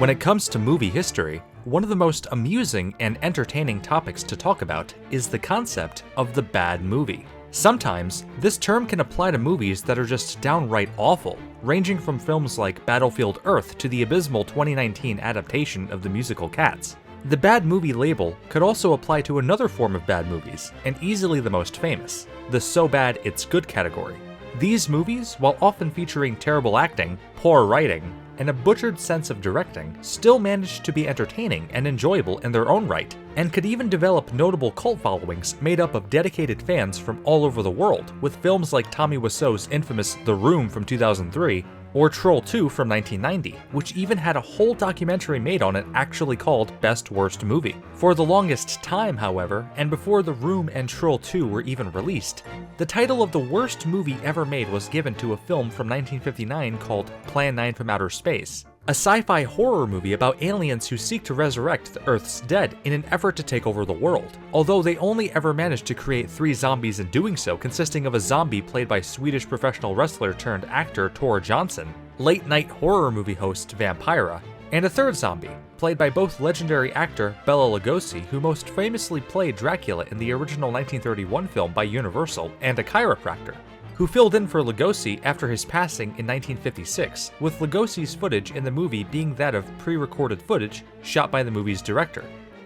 When it comes to movie history, one of the most amusing and entertaining topics to talk about is the concept of the bad movie. Sometimes, this term can apply to movies that are just downright awful, ranging from films like Battlefield Earth to the abysmal 2019 adaptation of the musical Cats. The bad movie label could also apply to another form of bad movies, and easily the most famous, the so bad it's good category. These movies, while often featuring terrible acting, poor writing, and a butchered sense of directing, still managed to be entertaining and enjoyable in their own right, and could even develop notable cult followings made up of dedicated fans from all over the world, with films like Tommy Wiseau's infamous The Room from 2003, or Troll 2 from 1990, which even had a whole documentary made on it actually called Best Worst Movie. For the longest time, however, and before The Room and Troll 2 were even released, the title of the worst movie ever made was given to a film from 1959 called Plan 9 from Outer Space, a sci-fi horror movie about aliens who seek to resurrect the Earth's dead in an effort to take over the world, although they only ever managed to create 3 zombies in doing so, consisting of a zombie played by Swedish professional wrestler turned actor Tor Johnson, late-night horror movie host Vampira, and a third zombie, played by both legendary actor Bela Lugosi, who most famously played Dracula in the original 1931 film by Universal, and a chiropractor, who filled in for Lugosi after his passing in 1956, with Lugosi's footage in the movie being that of pre-recorded footage shot by the movie's director,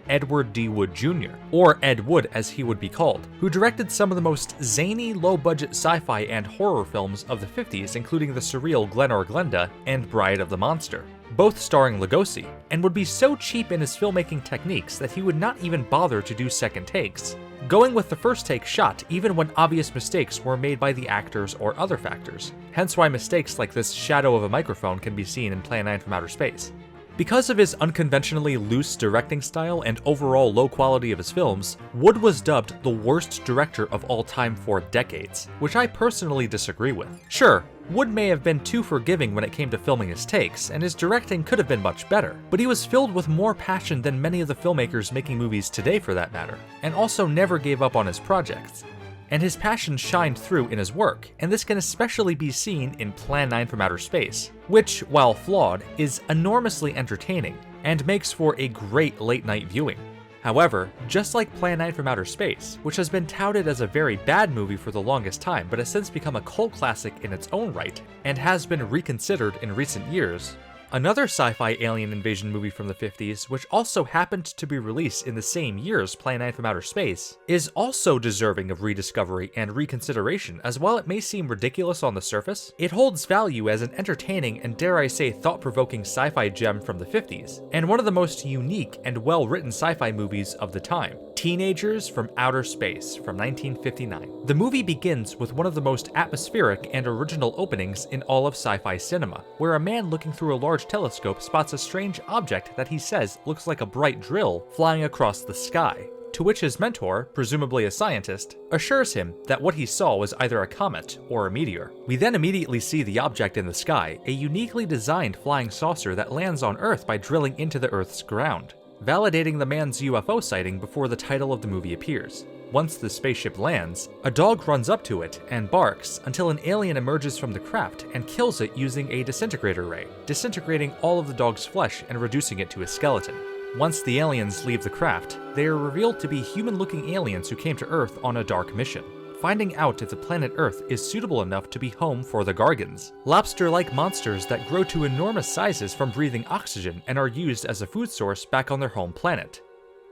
Edward D. Wood Jr., or Ed Wood as he would be called, who directed some of the most zany, low-budget sci-fi and horror films of the 50s, including the surreal Glen or Glenda and Bride of the Monster, both starring Lugosi, and would be so cheap in his filmmaking techniques that he would not even bother to do second takes, going with the first take shot even when obvious mistakes were made by the actors or other factors, hence why mistakes like this shadow of a microphone can be seen in Plan 9 from Outer Space. Because of his unconventionally loose directing style and overall low quality of his films, Wood was dubbed the worst director of all time for decades, which I personally disagree with. Sure, Wood may have been too forgiving when it came to filming his takes, and his directing could have been much better, but he was filled with more passion than many of the filmmakers making movies today for that matter, and also never gave up on his projects. And his passion shined through in his work, and this can especially be seen in Plan 9 from Outer Space, which, while flawed, is enormously entertaining, and makes for a great late-night viewing. However, just like Plan 9 from Outer Space, which has been touted as a very bad movie for the longest time but has since become a cult classic in its own right, and has been reconsidered in recent years, another sci-fi alien invasion movie from the 50s, which also happened to be released in the same year as Plan 9 from Outer Space, is also deserving of rediscovery and reconsideration, as while it may seem ridiculous on the surface, it holds value as an entertaining and dare I say thought-provoking sci-fi gem from the 50s, and one of the most unique and well-written sci-fi movies of the time, Teenagers from Outer Space from 1959. The movie begins with one of the most atmospheric and original openings in all of sci-fi cinema, where a man looking through a large telescope spots a strange object that he says looks like a bright drill flying across the sky, to which his mentor, presumably a scientist, assures him that what he saw was either a comet or a meteor. We then immediately see the object in the sky, a uniquely designed flying saucer that lands on Earth by drilling into the Earth's ground, validating the man's UFO sighting before the title of the movie appears. Once the spaceship lands, a dog runs up to it and barks until an alien emerges from the craft and kills it using a disintegrator ray, disintegrating all of the dog's flesh and reducing it to a skeleton. Once the aliens leave the craft, they are revealed to be human-looking aliens who came to Earth on a dark mission, finding out if the planet Earth is suitable enough to be home for the Gargans, lobster-like monsters that grow to enormous sizes from breathing oxygen and are used as a food source back on their home planet,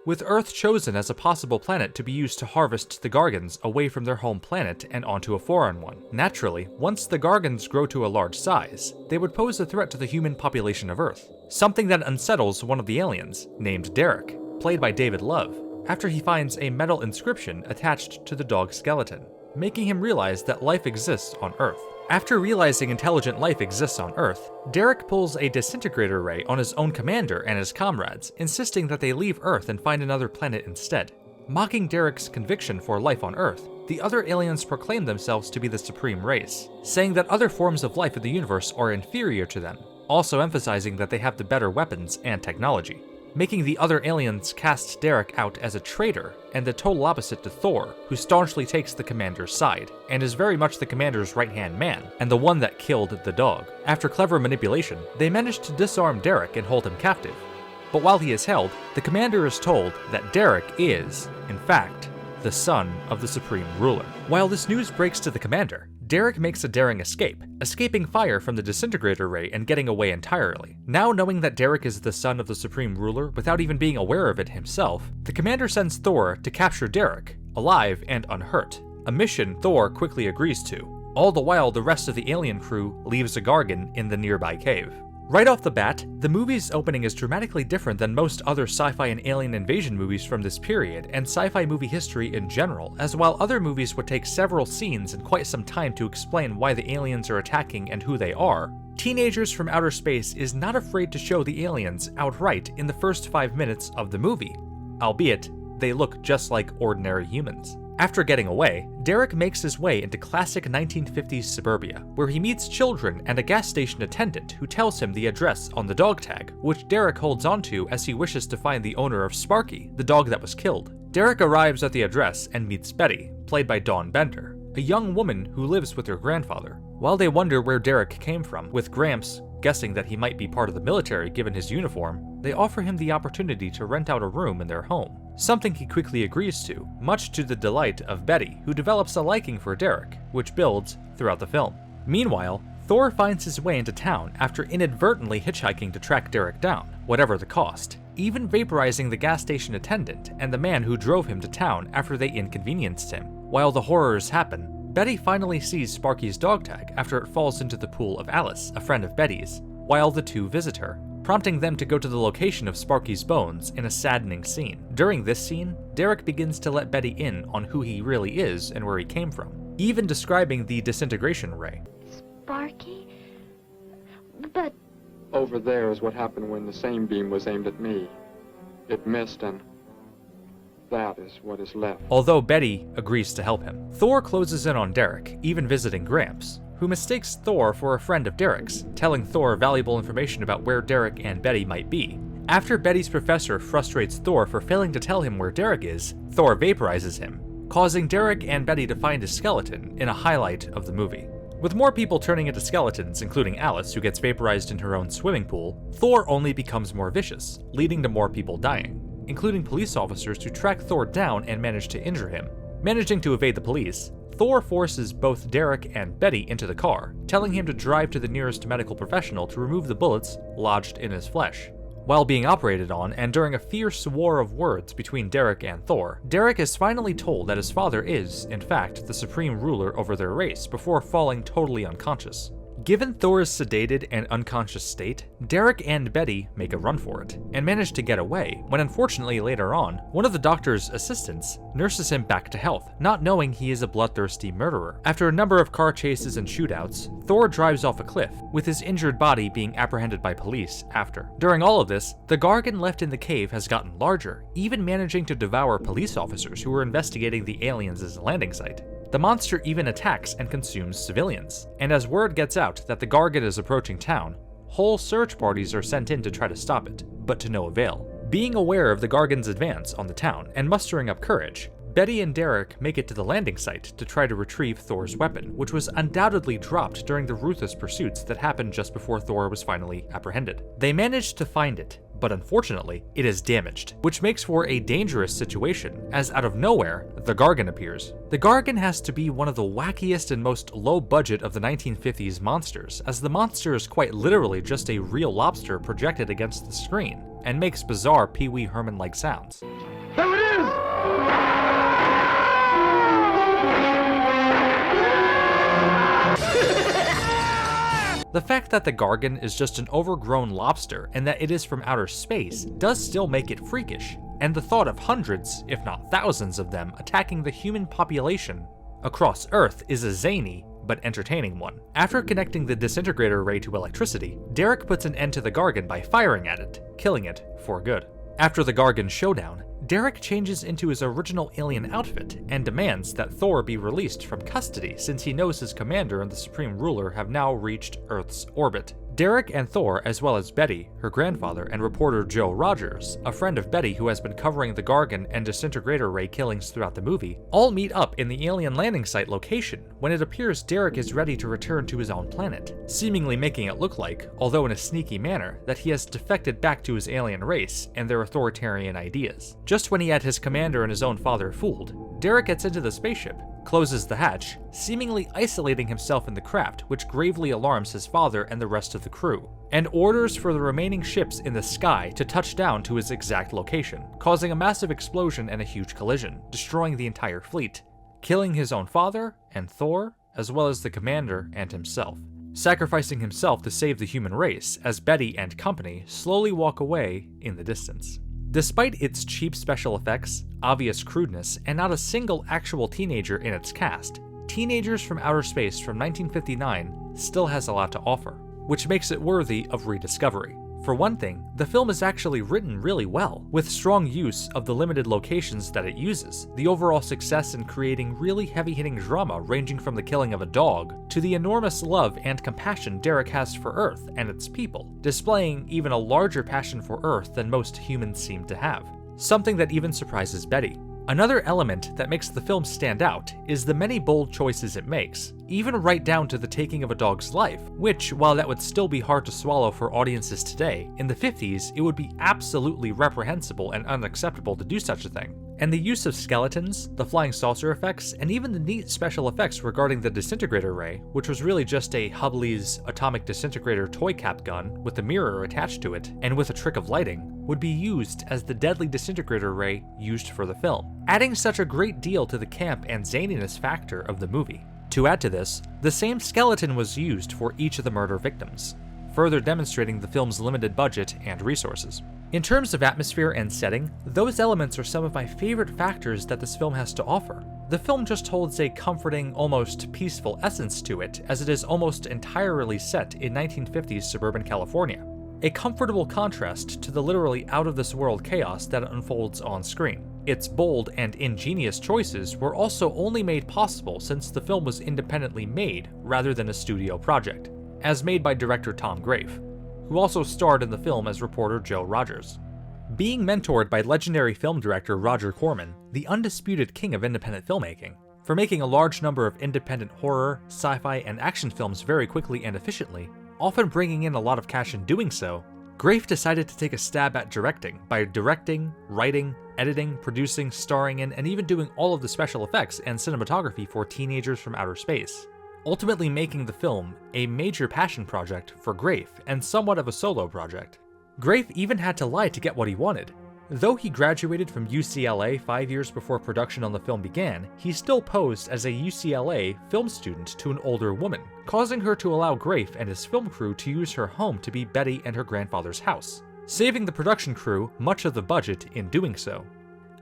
with Earth chosen as a possible planet to be used to harvest the Gargans away from their home planet and onto a foreign one. Naturally, once the Gargans grow to a large size, they would pose a threat to the human population of Earth, something that unsettles one of the aliens, named Derek, played by David Love, after he finds a metal inscription attached to the dog's skeleton, making him realize that life exists on Earth. After realizing intelligent life exists on Earth, Derek pulls a disintegrator ray on his own commander and his comrades, insisting that they leave Earth and find another planet instead. Mocking Derek's conviction for life on Earth, the other aliens proclaim themselves to be the supreme race, saying that other forms of life in the universe are inferior to them, also emphasizing that they have the better weapons and technology. making the other aliens cast Derek out as a traitor and the total opposite to Thor, who staunchly takes the commander's side, and is very much the commander's right-hand man, and the one that killed the dog. After clever manipulation, they manage to disarm Derek and hold him captive. But while he is held, the commander is told that Derek is, in fact, the son of the Supreme Ruler. While this news breaks to the commander, Derek makes a daring escape, escaping fire from the disintegrator ray and getting away entirely. Now knowing that Derek is the son of the Supreme Ruler without even being aware of it himself, the commander sends Thor to capture Derek, alive and unhurt, a mission Thor quickly agrees to. All the while, the rest of the alien crew leaves a Gargan in the nearby cave. Right off the bat, the movie's opening is dramatically different than most other sci-fi and alien invasion movies from this period, and sci-fi movie history in general, as while other movies would take several scenes and quite some time to explain why the aliens are attacking and who they are, Teenagers from Outer Space is not afraid to show the aliens outright in the first 5 minutes of the movie, albeit they look just like ordinary humans. After getting away, Derek makes his way into classic 1950s suburbia, where he meets children and a gas station attendant who tells him the address on the dog tag, which Derek holds onto as he wishes to find the owner of Sparky, the dog that was killed. Derek arrives at the address and meets Betty, played by Dawn Bender, a young woman who lives with her grandfather. While they wonder where Derek came from, with Gramps guessing that he might be part of the military given his uniform, they offer him the opportunity to rent out a room in their home, something he quickly agrees to, much to the delight of Betty, who develops a liking for Derek, which builds throughout the film. Meanwhile, Thor finds his way into town after inadvertently hitchhiking to track Derek down, whatever the cost, even vaporizing the gas station attendant and the man who drove him to town after they inconvenienced him. While the horrors happen, Betty finally sees Sparky's dog tag after it falls into the pool of Alice, a friend of Betty's, while the two visit her, prompting them to go to the location of Sparky's bones in a saddening scene. During this scene, Derek begins to let Betty in on who he really is and where he came from, even describing the disintegration ray. Sparky? But... Over there is what happened when the same beam was aimed at me. It missed, and that is what is left. Although Betty agrees to help him, Thor closes in on Derek, even visiting Gramps, who mistakes Thor for a friend of Derek's, telling Thor valuable information about where Derek and Betty might be. After Betty's professor frustrates Thor for failing to tell him where Derek is, Thor vaporizes him, causing Derek and Betty to find his skeleton in a highlight of the movie. With more people turning into skeletons, including Alice, who gets vaporized in her own swimming pool, Thor only becomes more vicious, leading to more people dying, including police officers who track Thor down and manage to injure him. Managing to evade the police, Thor forces both Derek and Betty into the car, telling him to drive to the nearest medical professional to remove the bullets lodged in his flesh. While being operated on, and during a fierce war of words between Derek and Thor, Derek is finally told that his father is, in fact, the supreme ruler over their race before falling totally unconscious. Given Thor's sedated and unconscious state, Derek and Betty make a run for it, and manage to get away, when unfortunately later on, one of the doctor's assistants nurses him back to health, not knowing he is a bloodthirsty murderer. After a number of car chases and shootouts, Thor drives off a cliff, with his injured body being apprehended by police after. During all of this, the Gargan left in the cave has gotten larger, even managing to devour police officers who were investigating the aliens' landing site. The monster even attacks and consumes civilians, and as word gets out that the Gargan is approaching town, whole search parties are sent in to try to stop it, but to no avail. Being aware of the Gargan's advance on the town and mustering up courage, Betty and Derek make it to the landing site to try to retrieve Thor's weapon, which was undoubtedly dropped during the ruthless pursuits that happened just before Thor was finally apprehended. They managed to find it, but unfortunately, it is damaged, which makes for a dangerous situation, as out of nowhere, the Gargan appears. The Gargan has to be one of the wackiest and most low-budget of the 1950s monsters, as the monster is quite literally just a real lobster projected against the screen, and makes bizarre Pee Wee Herman-like sounds. There it is! The fact that the Gargan is just an overgrown lobster and that it is from outer space does still make it freakish, and the thought of hundreds, if not thousands of them attacking the human population across Earth is a zany but entertaining one. After connecting the disintegrator ray to electricity, Derek puts an end to the Gargan by firing at it, killing it for good. After the Gargan showdown, Derek changes into his original alien outfit and demands that Thor be released from custody since he knows his commander and the Supreme Ruler have now reached Earth's orbit. Derek and Thor, as well as Betty, her grandfather, and reporter Joe Rogers, a friend of Betty who has been covering the Gargan and disintegrator ray killings throughout the movie, all meet up in the alien landing site location when it appears Derek is ready to return to his own planet, seemingly making it look like, although in a sneaky manner, that he has defected back to his alien race and their authoritarian ideas. Just when he had his commander and his own father fooled, Derek gets into the spaceship, closes the hatch, seemingly isolating himself in the craft, which gravely alarms his father and the rest of the crew, and orders for the remaining ships in the sky to touch down to his exact location, causing a massive explosion and a huge collision, destroying the entire fleet, killing his own father and Thor, as well as the commander and himself, sacrificing himself to save the human race as Betty and company slowly walk away in the distance. Despite its cheap special effects, obvious crudeness, and not a single actual teenager in its cast, Teenagers from Outer Space from 1959 still has a lot to offer, which makes it worthy of rediscovery. For one thing, the film is actually written really well, with strong use of the limited locations that it uses, the overall success in creating really heavy-hitting drama ranging from the killing of a dog to the enormous love and compassion Derek has for Earth and its people, displaying even a larger passion for Earth than most humans seem to have, something that even surprises Betty. Another element that makes the film stand out is the many bold choices it makes, even right down to the taking of a dog's life, which, while that would still be hard to swallow for audiences today, in the 50s it would be absolutely reprehensible and unacceptable to do such a thing. And the use of skeletons, the flying saucer effects, and even the neat special effects regarding the disintegrator ray, which was really just a Hubley's atomic disintegrator toy cap gun with a mirror attached to it, and with a trick of lighting, would be used as the deadly disintegrator ray used for the film, adding such a great deal to the camp and zaniness factor of the movie. To add to this, the same skeleton was used for each of the murder victims, further demonstrating the film's limited budget and resources. In terms of atmosphere and setting, those elements are some of my favorite factors that this film has to offer. The film just holds a comforting, almost peaceful essence to it, as it is almost entirely set in 1950s suburban California, a comfortable contrast to the literally out-of-this-world chaos that unfolds on screen. Its bold and ingenious choices were also only made possible since the film was independently made rather than a studio project, as made by director Tom Graeff, who also starred in the film as reporter Joe Rogers. Being mentored by legendary film director Roger Corman, the undisputed king of independent filmmaking, for making a large number of independent horror, sci-fi, and action films very quickly and efficiently, often bringing in a lot of cash in doing so, Graeff decided to take a stab at directing by directing, writing, editing, producing, starring in, and even doing all of the special effects and cinematography for Teenagers from Outer Space, ultimately making the film a major passion project for Graeff and somewhat of a solo project. Graeff even had to lie to get what he wanted. Though he graduated from UCLA 5 years before production on the film began, he still posed as a UCLA film student to an older woman, causing her to allow Graeff and his film crew to use her home to be Betty and her grandfather's house, saving the production crew much of the budget in doing so.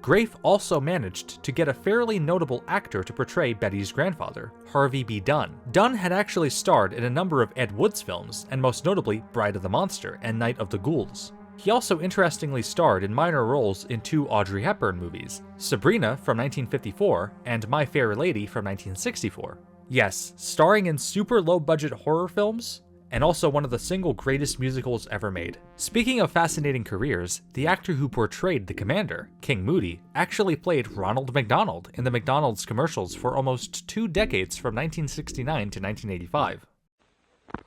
Graeff also managed to get a fairly notable actor to portray Betty's grandfather, Harvey B. Dunn. Dunn had actually starred in a number of Ed Wood's films, and most notably Bride of the Monster and Night of the Ghouls. He also interestingly starred in minor roles in 2 Audrey Hepburn movies, Sabrina from 1954 and My Fair Lady from 1964. Yes, starring in super low-budget horror films, and also one of the single greatest musicals ever made. Speaking of fascinating careers, the actor who portrayed the commander, King Moody, actually played Ronald McDonald in the McDonald's commercials for almost 2 decades from 1969 to 1985.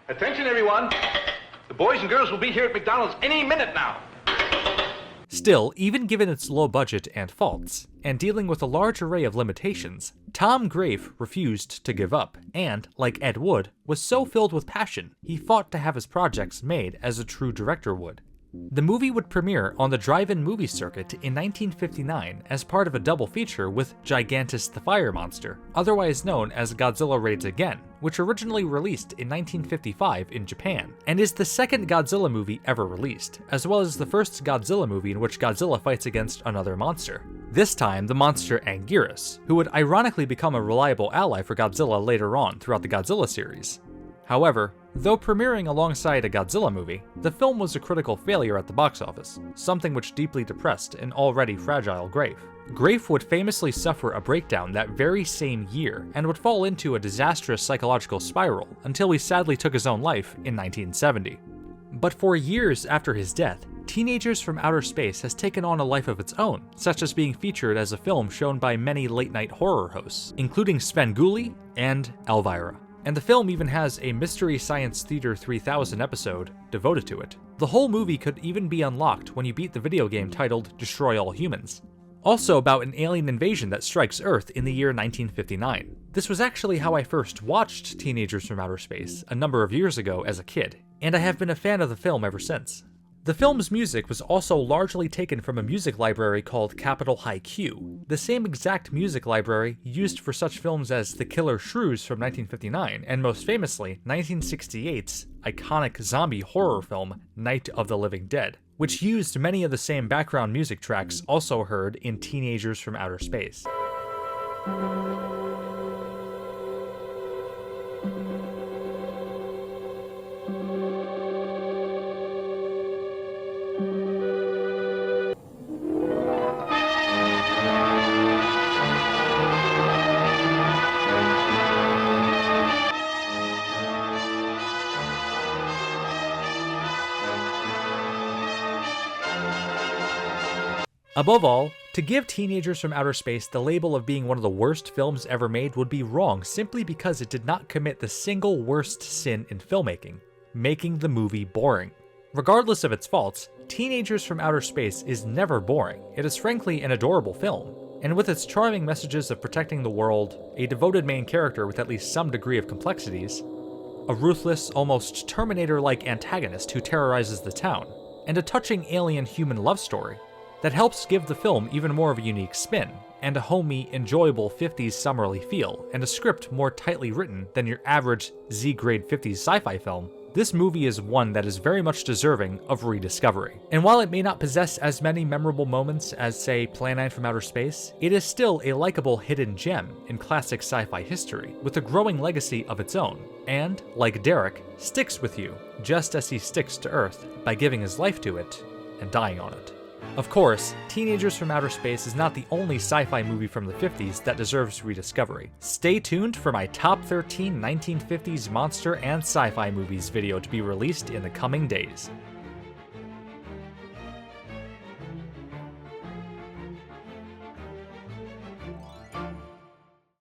Attention everyone! The boys and girls will be here at McDonald's any minute now. Still, even given its low budget and faults, and dealing with a large array of limitations, Tom Graeff refused to give up, and, like Ed Wood, was so filled with passion, he fought to have his projects made as a true director would. The movie would premiere on the drive-in movie circuit in 1959 as part of a double feature with Gigantus the Fire Monster, otherwise known as Godzilla Raids Again, which originally released in 1955 in Japan, and is the second Godzilla movie ever released, as well as the first Godzilla movie in which Godzilla fights against another monster. This time, the monster Anguirus, who would ironically become a reliable ally for Godzilla later on throughout the Godzilla series. However, though premiering alongside a Godzilla movie, the film was a critical failure at the box office, something which deeply depressed an already fragile Graeff. Graeff would famously suffer a breakdown that very same year and would fall into a disastrous psychological spiral until he sadly took his own life in 1970. But for years after his death, Teenagers from Outer Space has taken on a life of its own, such as being featured as a film shown by many late-night horror hosts, including Sven Gulli and Elvira. And the film even has a Mystery Science Theater 3000 episode devoted to it. The whole movie could even be unlocked when you beat the video game titled Destroy All Humans. Also about an alien invasion that strikes Earth in the year 1959. This was actually how I first watched Teenagers from Outer Space a number of years ago as a kid, and I have been a fan of the film ever since. The film's music was also largely taken from a music library called Capitol High Q, the same exact music library used for such films as The Killer Shrews from 1959, and most famously, 1968's iconic zombie horror film Night of the Living Dead, which used many of the same background music tracks also heard in Teenagers from Outer Space. Above all, to give Teenagers from Outer Space the label of being one of the worst films ever made would be wrong simply because it did not commit the single worst sin in filmmaking, making the movie boring. Regardless of its faults, Teenagers from Outer Space is never boring. It is frankly an adorable film, and with its charming messages of protecting the world, a devoted main character with at least some degree of complexities, a ruthless, almost Terminator-like antagonist who terrorizes the town, and a touching alien-human love story, that helps give the film even more of a unique spin, and a homey, enjoyable 50s summerly feel, and a script more tightly written than your average Z-grade 50s sci-fi film, this movie is one that is very much deserving of rediscovery. And while it may not possess as many memorable moments as, say, Plan 9 from Outer Space, it is still a likable hidden gem in classic sci-fi history, with a growing legacy of its own, and, like Derek, sticks with you, just as he sticks to Earth by giving his life to it and dying on it. Of course, Teenagers from Outer Space is not the only sci-fi movie from the 50s that deserves rediscovery. Stay tuned for my top 13 1950s monster and sci-fi movies video to be released in the coming days.